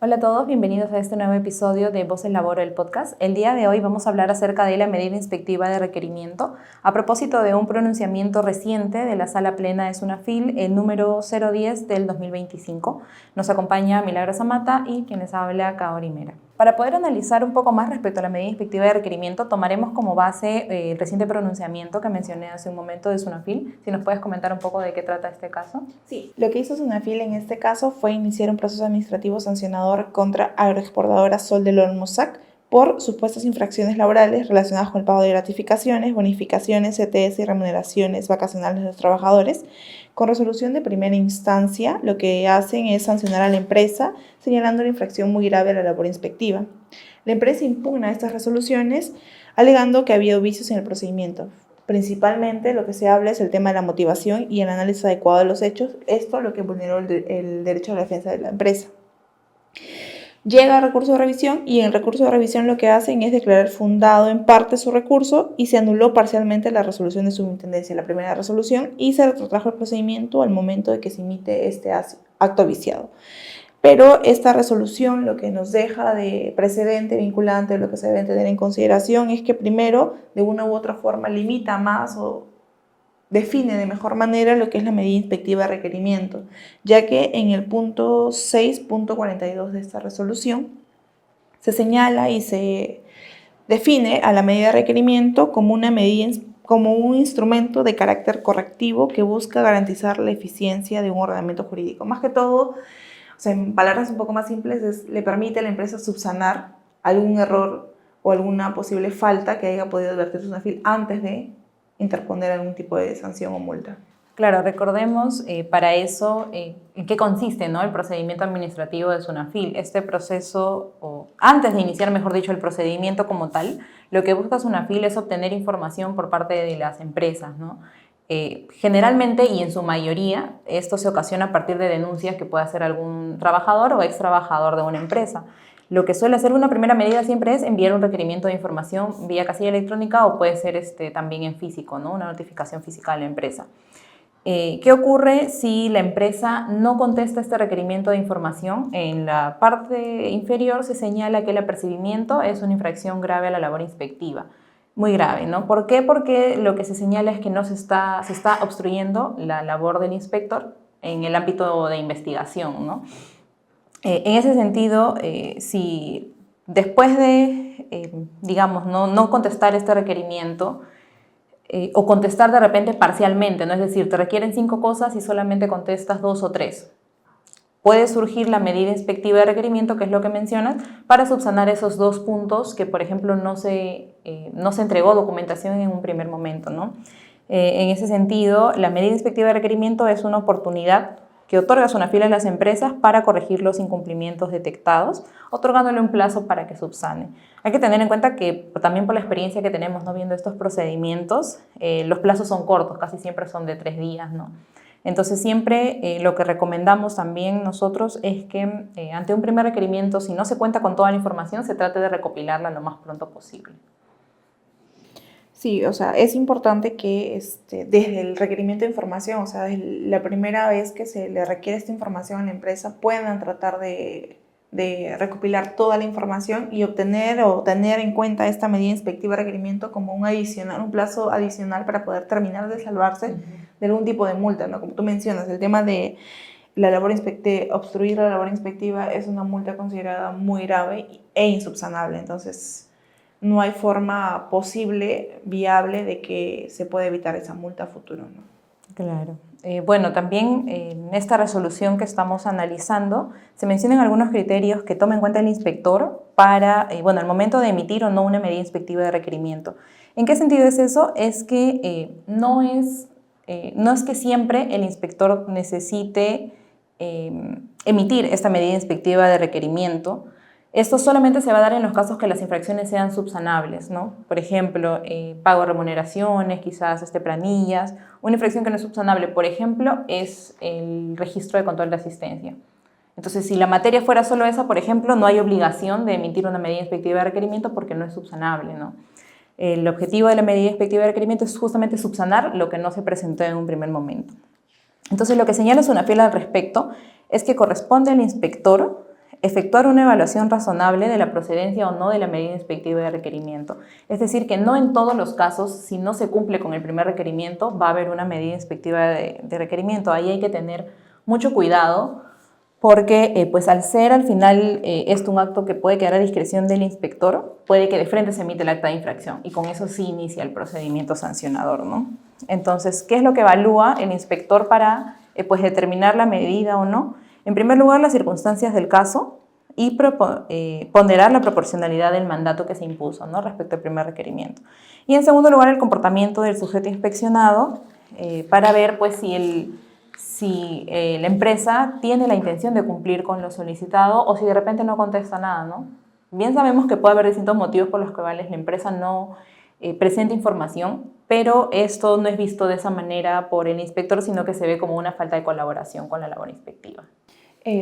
Hola a todos, bienvenidos a este nuevo episodio de Voz en Laboro, el podcast. El día de hoy vamos a hablar acerca de la medida inspectiva de requerimiento a propósito de un pronunciamiento reciente de la Sala Plena de SUNAFIL, el número 010 del 2025. Nos acompaña Milagro Zamata y quien les habla, Kaori Mera. Para poder analizar un poco más respecto a la medida inspectiva de requerimiento, tomaremos como base el reciente pronunciamiento que mencioné hace un momento de SUNAFIL. Si nos puedes comentar un poco de qué trata este caso. Sí, lo que hizo SUNAFIL en este caso fue iniciar un proceso administrativo sancionador contra agroexportadora Sol del Olmosac por supuestas infracciones laborales relacionadas con el pago de gratificaciones, bonificaciones, CTS y remuneraciones vacacionales de los trabajadores. Con resolución de primera instancia, lo que hacen es sancionar a la empresa señalando una infracción muy grave a la labor inspectiva. La empresa impugna estas resoluciones alegando que ha habido vicios en el procedimiento. Principalmente lo que se habla es el tema de la motivación y el análisis adecuado de los hechos, esto lo que vulneró el derecho a la defensa de la empresa. Llega a recurso de revisión y en el recurso de revisión lo que hacen es declarar fundado en parte su recurso y se anuló parcialmente la resolución de subintendencia, la primera resolución, y se retrotrajo el procedimiento al momento de que se emite este acto viciado. Pero esta resolución lo que nos deja de precedente vinculante, lo que se debe tener en consideración es que primero, de una u otra forma, limita más o define de mejor manera lo que es la medida inspectiva de requerimiento, ya que en el punto 6.42 de esta resolución se señala y se define a la medida de requerimiento como una medida como un instrumento de carácter correctivo que busca garantizar la eficiencia de un ordenamiento jurídico. Más que todo, o sea, en palabras un poco más simples, le permite a la empresa subsanar algún error o alguna posible falta que haya podido advertir SUNAFIL antes de interponer algún tipo de sanción o multa. Claro, recordemos para eso en qué consiste, ¿no?, el procedimiento administrativo de SUNAFIL. Este proceso, o antes de iniciar, mejor dicho, el procedimiento como tal, lo que busca SUNAFIL es obtener información por parte de las empresas, ¿no? Generalmente y en su mayoría esto se ocasiona a partir de denuncias que pueda hacer algún trabajador o ex trabajador de una empresa. Lo que suele hacer una primera medida siempre es enviar un requerimiento de información vía casilla electrónica o puede ser también en físico, ¿no?, una notificación física a la empresa. ¿Qué ocurre si la empresa no contesta este requerimiento de información? En la parte inferior se señala que el apercibimiento es una infracción grave a la labor inspectiva. Muy grave, ¿no? ¿Por qué? Porque lo que se señala es que se está obstruyendo la labor del inspector en el ámbito de investigación, ¿no? En ese sentido, si después de, digamos, no contestar este requerimiento, o contestar de repente parcialmente, ¿no? Es decir, te requieren 5 cosas y solamente contestas 2 o 3. Puede surgir la medida inspectiva de requerimiento, que es lo que mencionas, para subsanar esos 2 puntos que, por ejemplo, no se entregó documentación en un primer momento, ¿no? En ese sentido, la medida inspectiva de requerimiento es una oportunidad que otorga SUNAFIL a las empresas para corregir los incumplimientos detectados, otorgándole un plazo para que subsane. Hay que tener en cuenta que también por la experiencia que tenemos, ¿no?, viendo estos procedimientos, los plazos son cortos, casi siempre son de 3 días, ¿no? Entonces siempre lo que recomendamos también nosotros es que ante un primer requerimiento, si no se cuenta con toda la información, se trate de recopilarla lo más pronto posible. Sí, o sea, es importante que desde el requerimiento de información, o sea, desde la primera vez que se le requiere esta información a la empresa, puedan tratar de recopilar toda la información y obtener o tener en cuenta esta medida inspectiva de requerimiento como un plazo adicional para poder terminar de salvarse de algún tipo de multa, ¿no? Como tú mencionas, el tema de obstruir la labor inspectiva es una multa considerada muy grave e insubsanable, entonces no hay forma posible, viable, de que se pueda evitar esa multa a futuro, ¿no? Claro. Bueno, también en esta resolución que estamos analizando se mencionan algunos criterios que toma en cuenta el inspector para, bueno, al momento de emitir o no una medida inspectiva de requerimiento. ¿En qué sentido es eso? Es que no es que siempre el inspector necesite emitir esta medida inspectiva de requerimiento. Esto solamente se va a dar en los casos que las infracciones sean subsanables, ¿no? Por ejemplo, pago de remuneraciones, quizás planillas. Una infracción que no es subsanable, por ejemplo, es el registro de control de asistencia. Entonces, si la materia fuera solo esa, por ejemplo, no hay obligación de emitir una medida inspectiva de requerimiento porque no es subsanable, ¿no? El objetivo de la medida inspectiva de requerimiento es justamente subsanar lo que no se presentó en un primer momento. Entonces, lo que señala SUNAFIL al respecto es que corresponde al inspector efectuar una evaluación razonable de la procedencia o no de la medida inspectiva de requerimiento. Es decir, que no en todos los casos, si no se cumple con el primer requerimiento, va a haber una medida inspectiva de requerimiento. Ahí hay que tener mucho cuidado porque pues al ser al final esto un acto que puede quedar a discreción del inspector, puede que de frente se emite el acta de infracción y con eso sí inicia el procedimiento sancionador, ¿no? Entonces, ¿qué es lo que evalúa el inspector para pues determinar la medida o no? En primer lugar, las circunstancias del caso y ponderar la proporcionalidad del mandato que se impuso, ¿no?, respecto al primer requerimiento. Y en segundo lugar, el comportamiento del sujeto inspeccionado para ver pues, si la empresa tiene la intención de cumplir con lo solicitado o si de repente no contesta nada, ¿no? Bien sabemos que puede haber distintos motivos por los cuales la empresa no presenta información, pero esto no es visto de esa manera por el inspector, sino que se ve como una falta de colaboración con la labor inspectiva.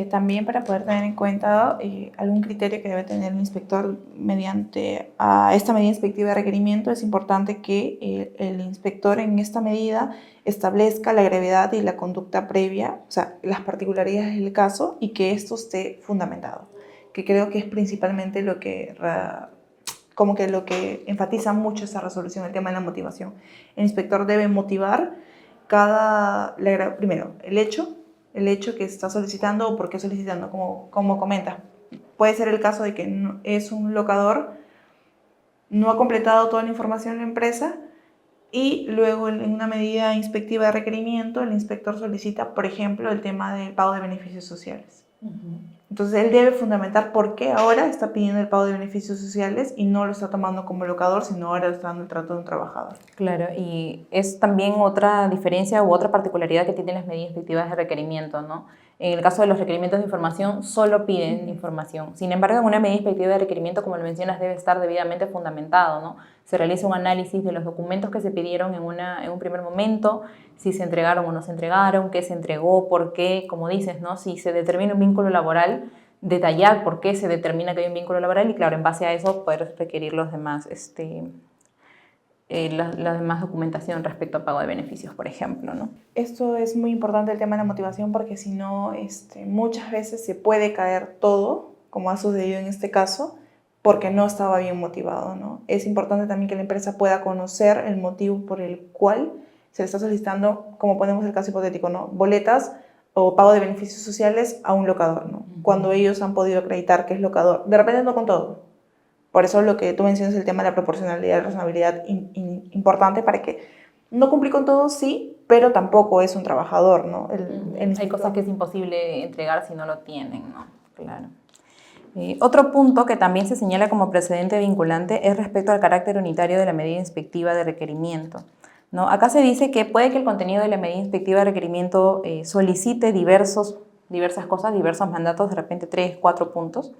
También para poder tener en cuenta algún criterio que debe tener el inspector mediante esta medida inspectiva de requerimiento, es importante que el inspector en esta medida establezca la gravedad y la conducta previa, o sea, las particularidades del caso y que esto esté fundamentado, que creo que es principalmente lo que enfatiza mucho esta resolución, el tema de la motivación. El inspector debe motivar primero, el hecho que está solicitando o por qué solicitando, como comenta. Puede ser el caso de que es un locador, no ha completado toda la información en la empresa y luego en una medida inspectiva de requerimiento el inspector solicita, por ejemplo, el tema del pago de beneficios sociales. Entonces él debe fundamentar por qué ahora está pidiendo el pago de beneficios sociales y no lo está tomando como locador, sino ahora está dando el trato de un trabajador. Claro, y es también otra diferencia u otra particularidad que tienen las medidas inspectivas de requerimiento, ¿no? En el caso de los requerimientos de información, solo piden información. Sin embargo, en una medida inspectiva de requerimiento, como lo mencionas, debe estar debidamente fundamentado, ¿no? Se realiza un análisis de los documentos que se pidieron en un primer momento, si se entregaron o no se entregaron, qué se entregó, por qué, como dices, ¿no? Si se determina un vínculo laboral, detallar por qué se determina que hay un vínculo laboral y, claro, en base a eso poder requerir los demás, la demás documentación respecto a pago de beneficios, por ejemplo, ¿no? Esto es muy importante, el tema de la motivación, porque si no, muchas veces se puede caer todo, como ha sucedido en este caso, porque no estaba bien motivado, ¿no? Es importante también que la empresa pueda conocer el motivo por el cual se le está solicitando, como ponemos el caso hipotético, ¿no?, boletas o pago de beneficios sociales a un locador, ¿no? Cuando ellos han podido acreditar que es locador. De repente no con todo. Por eso lo que tú mencionas, el tema de la proporcionalidad y la razonabilidad, importante para que no cumplir con todo, sí, pero tampoco es un trabajador, ¿no? Hay cosas que es imposible entregar si no lo tienen, ¿no? Claro. Otro punto que también se señala como precedente vinculante es respecto al carácter unitario de la medida inspectiva de requerimiento, ¿no? Acá se dice que puede que el contenido de la medida inspectiva de requerimiento solicite diversas cosas, diversos mandatos, de repente 3, 4 puntos,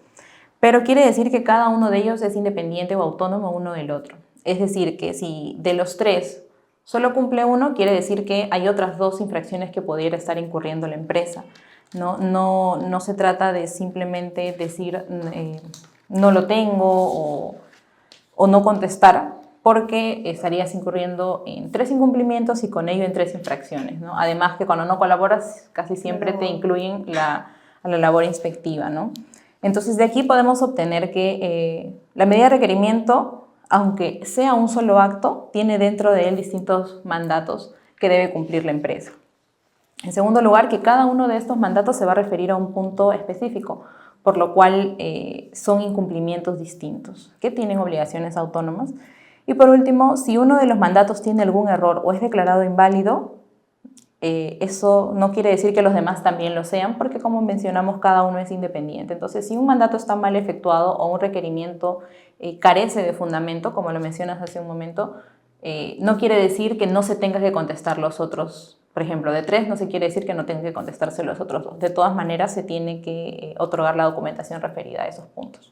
pero quiere decir que cada uno de ellos es independiente o autónomo uno del otro. Es decir, que si de los 3 solo cumple uno, quiere decir que hay otras 2 infracciones que pudiera estar incurriendo la empresa. No se trata de simplemente decir no lo tengo o no contestar, porque estarías incurriendo en 3 incumplimientos y con ello en 3 infracciones, ¿no? Además que cuando no colaboras casi siempre te incluyen a la labor inspectiva, ¿no? Entonces de aquí podemos obtener que la medida de requerimiento, aunque sea un solo acto, tiene dentro de él distintos mandatos que debe cumplir la empresa. En segundo lugar, que cada uno de estos mandatos se va a referir a un punto específico, por lo cual son incumplimientos distintos, que tienen obligaciones autónomas. Y por último, si uno de los mandatos tiene algún error o es declarado inválido, eso no quiere decir que los demás también lo sean, porque como mencionamos, cada uno es independiente. Entonces, si un mandato está mal efectuado o un requerimiento carece de fundamento, como lo mencionas hace un momento, no quiere decir que no se tenga que contestar los otros. Por ejemplo, de 3 no se quiere decir que no tenga que contestarse los otros 2. De todas maneras, se tiene que otorgar la documentación referida a esos puntos.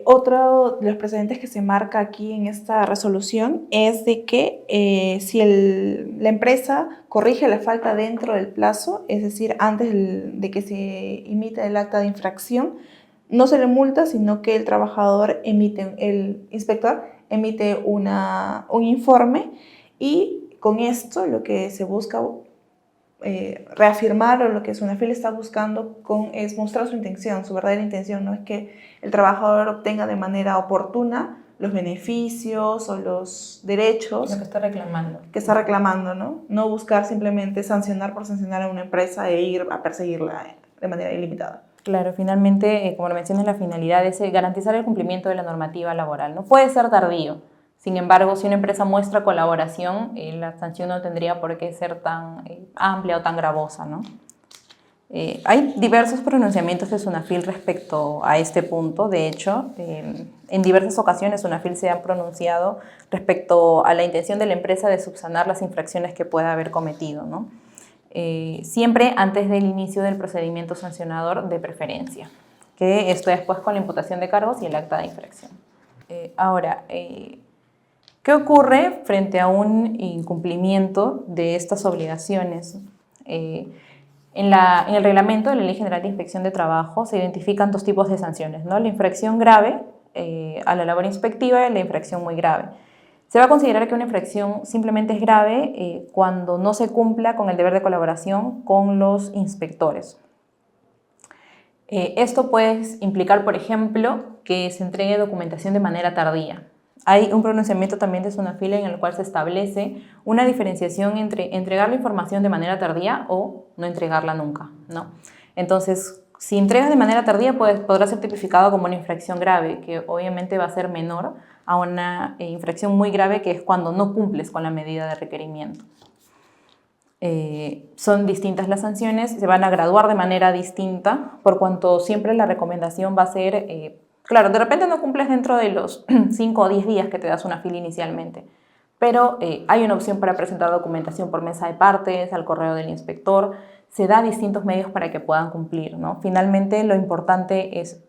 Otro de los precedentes que se marca aquí en esta resolución es de que si la empresa corrige la falta dentro del plazo, es decir, antes de que se emita el acta de infracción, no se le multa, sino que el inspector emite un informe y con esto lo que se busca reafirmar, o lo que Sunafil está buscando es mostrar su intención, su verdadera intención, no es que el trabajador obtenga de manera oportuna los beneficios o los derechos Lo que está reclamando. Que está reclamando, ¿no? No buscar simplemente sancionar por sancionar a una empresa e ir a perseguirla de manera ilimitada. Claro, finalmente, como lo mencionas, la finalidad es garantizar el cumplimiento de la normativa laboral. No puede ser tardío. Sin embargo, si una empresa muestra colaboración, la sanción no tendría por qué ser tan amplia o tan gravosa, ¿no? Hay diversos pronunciamientos de Sunafil respecto a este punto. De hecho, en diversas ocasiones Sunafil se ha pronunciado respecto a la intención de la empresa de subsanar las infracciones que pueda haber cometido, ¿no? Siempre antes del inicio del procedimiento sancionador de preferencia, que esto después con la imputación de cargos y el acta de infracción. Ahora, ¿qué ocurre frente a un incumplimiento de estas obligaciones? En el reglamento de la Ley General de Inspección de Trabajo se identifican dos tipos de sanciones, ¿no? La infracción grave a la labor inspectiva y la infracción muy grave. Se va a considerar que una infracción simplemente es grave cuando no se cumpla con el deber de colaboración con los inspectores. Esto puede implicar, por ejemplo, que se entregue documentación de manera tardía. Hay un pronunciamiento también de Sunafil en el cual se establece una diferenciación entre entregar la información de manera tardía o no entregarla nunca, ¿no? Entonces, si entregas de manera tardía, podrá ser tipificado como una infracción grave, que obviamente va a ser menor a una infracción muy grave, que es cuando no cumples con la medida de requerimiento. Son distintas las sanciones, se van a graduar de manera distinta, por cuanto siempre la recomendación va a ser... Claro, de repente no cumples dentro de los 5 o 10 días que te da Sunafil inicialmente, pero hay una opción para presentar documentación por mesa de partes, al correo del inspector, se da distintos medios para que puedan cumplir, ¿no? Finalmente, lo importante es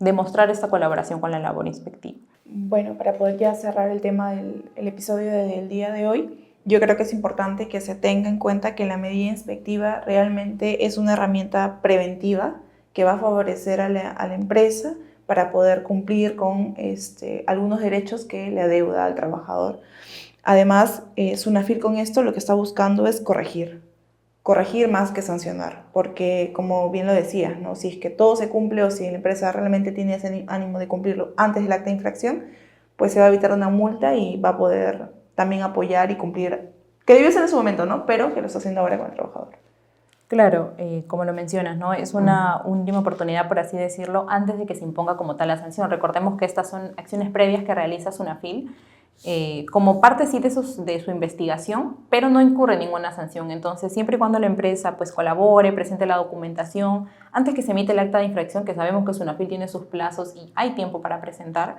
demostrar esta colaboración con la labor inspectiva. Bueno, para poder ya cerrar el tema del episodio del día de hoy, yo creo que es importante que se tenga en cuenta que la medida inspectiva realmente es una herramienta preventiva que va a favorecer a la empresa para poder cumplir con algunos derechos que le adeuda al trabajador. Además, Sunafil con esto lo que está buscando es corregir más que sancionar, porque como bien lo decía, ¿no? Si es que todo se cumple o si la empresa realmente tiene ese ánimo de cumplirlo antes del acta de infracción, pues se va a evitar una multa y va a poder también apoyar y cumplir, que debió ser en su momento, ¿no? Pero que lo está haciendo ahora con el trabajador. Claro, como lo mencionas, ¿no? Es una última oportunidad, por así decirlo, antes de que se imponga como tal la sanción. Recordemos que estas son acciones previas que realiza Sunafil como parte sí de su investigación, pero no incurre ninguna sanción. Entonces, siempre y cuando la empresa pues colabore, presente la documentación, antes que se emite el acta de infracción, que sabemos que Sunafil tiene sus plazos y hay tiempo para presentar,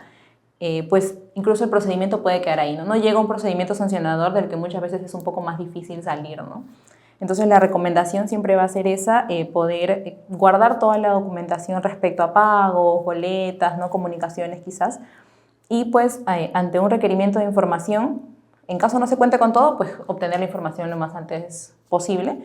pues incluso el procedimiento puede quedar ahí, ¿no? No llega un procedimiento sancionador del que muchas veces es un poco más difícil salir, ¿no? Entonces la recomendación siempre va a ser esa, poder guardar toda la documentación respecto a pagos, boletas, ¿no? Comunicaciones quizás, y pues ante un requerimiento de información, en caso no se cuente con todo, pues obtener la información lo más antes posible,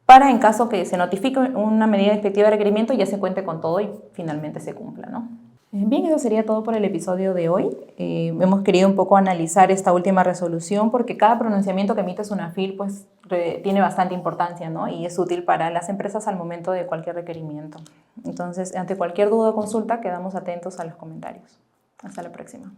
para en caso que se notifique una medida inspectiva de requerimiento ya se cuente con todo y finalmente se cumpla, ¿no? Bien, eso sería todo por el episodio de hoy. Hemos querido un poco analizar esta última resolución porque cada pronunciamiento que emite Sunafil pues, tiene bastante importancia, ¿no? Y es útil para las empresas al momento de cualquier requerimiento. Entonces, ante cualquier duda o consulta, quedamos atentos a los comentarios. Hasta la próxima.